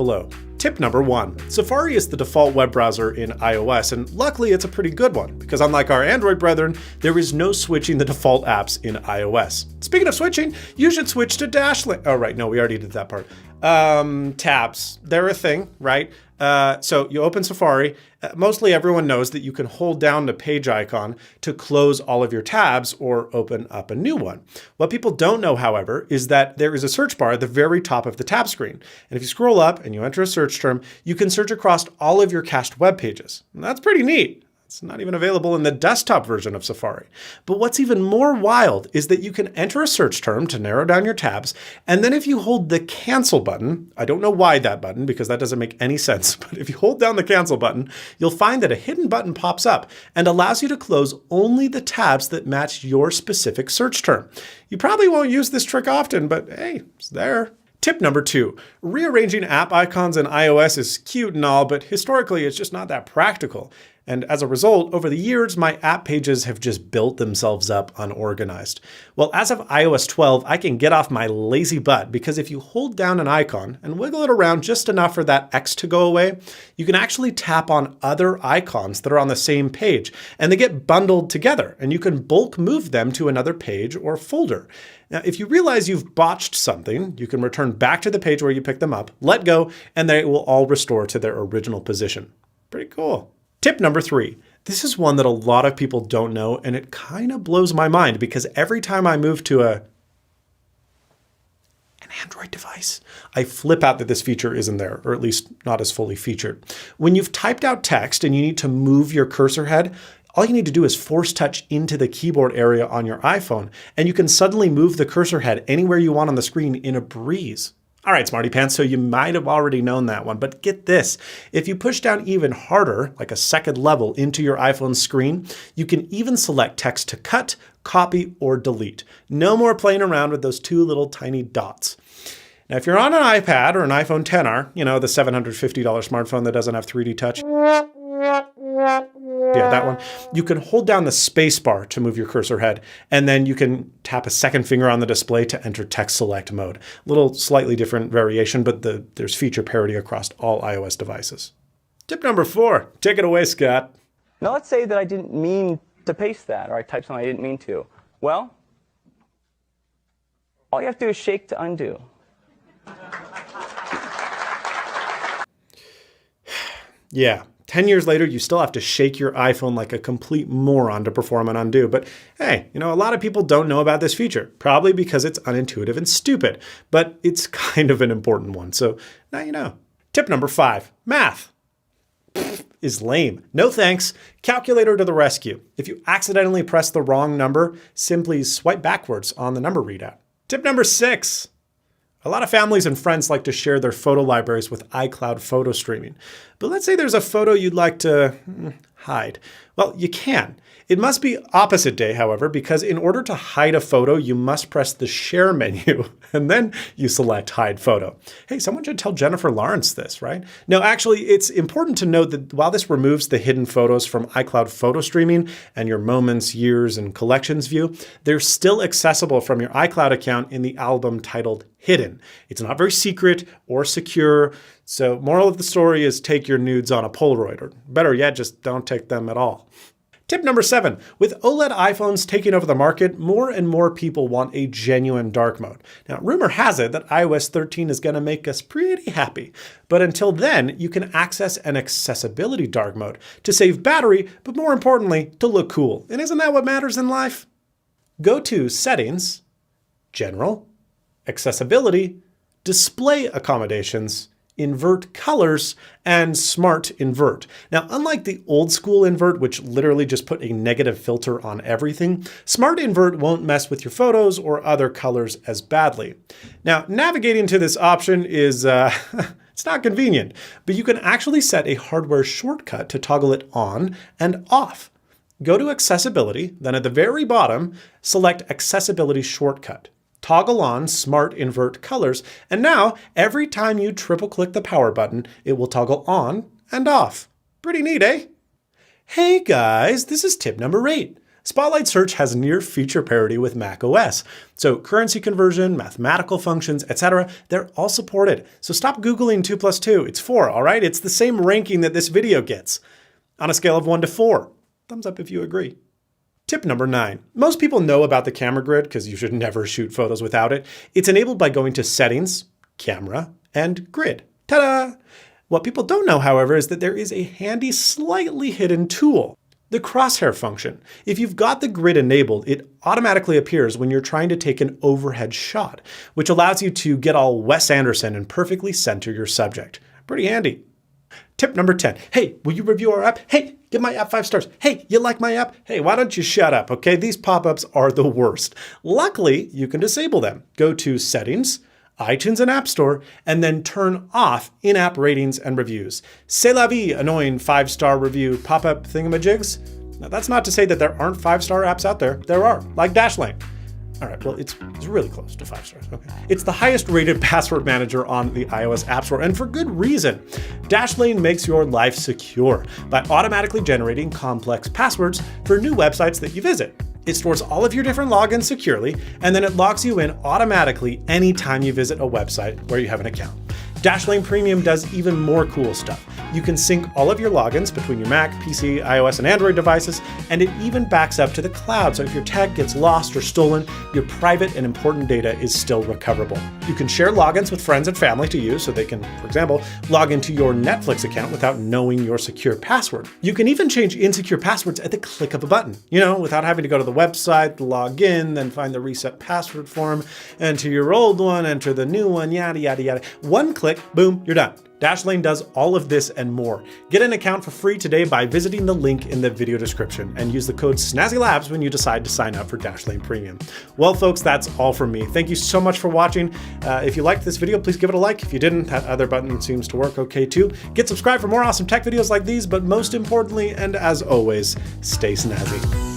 Hello. Tip number 1. Safari is the default web browser in iOS, and luckily it's a pretty good one, because unlike our Android brethren, there is no switching the default apps in iOS. Speaking of switching, you should switch to Dashlane. Oh, right, no, we already did that part. Tabs, they're a thing, right? So you open Safari. Mostly everyone knows that you can hold down the page icon to close all of your tabs or open up a new one. What people don't know, however, is that there is a search bar at the very top of the tab screen. And if you scroll up and you enter a search term, you can search across all of your cached web pages. And that's pretty neat. It's not even available in the desktop version of Safari. But what's even more wild is that you can enter a search term to narrow down your tabs, and then if you hold the cancel button, I don't know why that button, because that doesn't make any sense, but if you hold down the cancel button, you'll find that a hidden button pops up and allows you to close only the tabs that match your specific search term. You probably won't use this trick often, but hey, it's there. Tip number 2, rearranging app icons in iOS is cute and all, but historically it's just not that practical. And as a result, over the years, my app pages have just built themselves up unorganized. Well, as of iOS 12, I can get off my lazy butt because if you hold down an icon and wiggle it around just enough for that X to go away, you can actually tap on other icons that are on the same page and they get bundled together and you can bulk move them to another page or folder. Now, if you realize you've botched something, you can return back to the page where you picked them up, let go, and they will all restore to their original position. Pretty cool. Tip number 3. This is one that a lot of people don't know, and it kind of blows my mind because every time I move to an Android device, I flip out that this feature isn't there, or at least not as fully featured. When you've typed out text and you need to move your cursor head, all you need to do is force touch into the keyboard area on your iPhone, and you can suddenly move the cursor head anywhere you want on the screen in a breeze. All right, Smarty Pants, so you might have already known that one, but get this. If you push down even harder, like a second level into your iPhone screen, you can even select text to cut, copy, or delete. No more playing around with those two little tiny dots. Now, if you're on an iPad or an iPhone XR, you know, the $750 smartphone that doesn't have 3D touch, yeah, that one. You can hold down the space bar to move your cursor head, and then you can tap a second finger on the display to enter text select mode. A little slightly different variation, but there's feature parity across all iOS devices. Tip number 4, take it away, Scott. Now let's say that I didn't mean to paste that, or I typed something I didn't mean to. Well, all you have to do is shake to undo. Yeah. 10 years later, you still have to shake your iPhone like a complete moron to perform an undo. But hey, you know, a lot of people don't know about this feature, probably because it's unintuitive and stupid, but it's kind of an important one. So now you know. Tip number 5, math is lame. No thanks. Calculator to the rescue. If you accidentally press the wrong number, simply swipe backwards on the number readout. Tip number 6. A lot of families and friends like to share their photo libraries with iCloud photo streaming. But let's say there's a photo you'd like to hide. Well, you can. It must be opposite day, however, because in order to hide a photo, you must press the share menu and then you select hide photo. Hey, someone should tell Jennifer Lawrence this, right? No, actually, it's important to note that while this removes the hidden photos from iCloud photo streaming and your moments, years, and collections view, they're still accessible from your iCloud account in the album titled Hidden. It's not very secret or secure. So moral of the story is take your nudes on a Polaroid, or better yet, just don't take them at all. Tip number 7, with OLED iPhones taking over the market, more and more people want a genuine dark mode. Now, rumor has it that iOS 13 is going to make us pretty happy. But until then, you can access an accessibility dark mode to save battery, but more importantly, to look cool. And isn't that what matters in life? Go to Settings, General, Accessibility, Display Accommodations, Invert Colors, and Smart Invert. Now, unlike the old school invert, which literally just put a negative filter on everything, Smart Invert won't mess with your photos or other colors as badly. Now, navigating to this option is, it's not convenient, but you can actually set a hardware shortcut to toggle it on and off. Go to Accessibility, then at the very bottom, select Accessibility Shortcut. Toggle on Smart Invert Colors, and now every time you triple click the power button, it will toggle on and off. Pretty neat, eh? Hey guys, this is tip number 8. Spotlight Search has near feature parity with macOS. So currency conversion, mathematical functions, etc., they're all supported. So stop Googling 2 plus 2. It's 4, all right? It's the same ranking that this video gets. On a scale of 1 to 4. Thumbs up if you agree. Tip number 9. Most people know about the camera grid because you should never shoot photos without it. It's enabled by going to Settings, Camera, and Grid. Ta-da! What people don't know, however, is that there is a handy, slightly hidden tool. The crosshair function. If you've got the grid enabled, it automatically appears when you're trying to take an overhead shot, which allows you to get all Wes Anderson and perfectly center your subject. Pretty handy. Tip number 10. Hey, will you review our app? Hey, give my app 5 stars. Hey, you like my app? Hey, why don't you shut up, okay? These pop-ups are the worst. Luckily, you can disable them. Go to Settings, iTunes and App Store, and then turn off in-app ratings and reviews. C'est la vie, annoying 5-star review pop-up thingamajigs. Now, that's not to say that there aren't 5-star apps out there. There are, like Dashlane. All right, well, it's really close to 5 stars. Okay. It's the highest rated password manager on the iOS App Store, and for good reason. Dashlane makes your life secure by automatically generating complex passwords for new websites that you visit. It stores all of your different logins securely, and then it logs you in automatically anytime you visit a website where you have an account. Dashlane Premium does even more cool stuff. You can sync all of your logins between your Mac, PC, iOS, and Android devices, and it even backs up to the cloud, so if your tech gets lost or stolen, your private and important data is still recoverable. You can share logins with friends and family to use, so they can, for example, log into your Netflix account without knowing your secure password. You can even change insecure passwords at the click of a button, without having to go to the website, log in, then find the reset password form, enter your old one, enter the new one, yada, yada, yada. One click, boom, you're done. Dashlane does all of this and more. Get an account for free today by visiting the link in the video description and use the code SNAZZYLABS when you decide to sign up for Dashlane Premium. Well, folks, that's all from me. Thank you so much for watching. If you liked this video, please give it a like. If you didn't, that other button seems to work okay too. Get subscribed for more awesome tech videos like these, but most importantly, and as always, stay snazzy.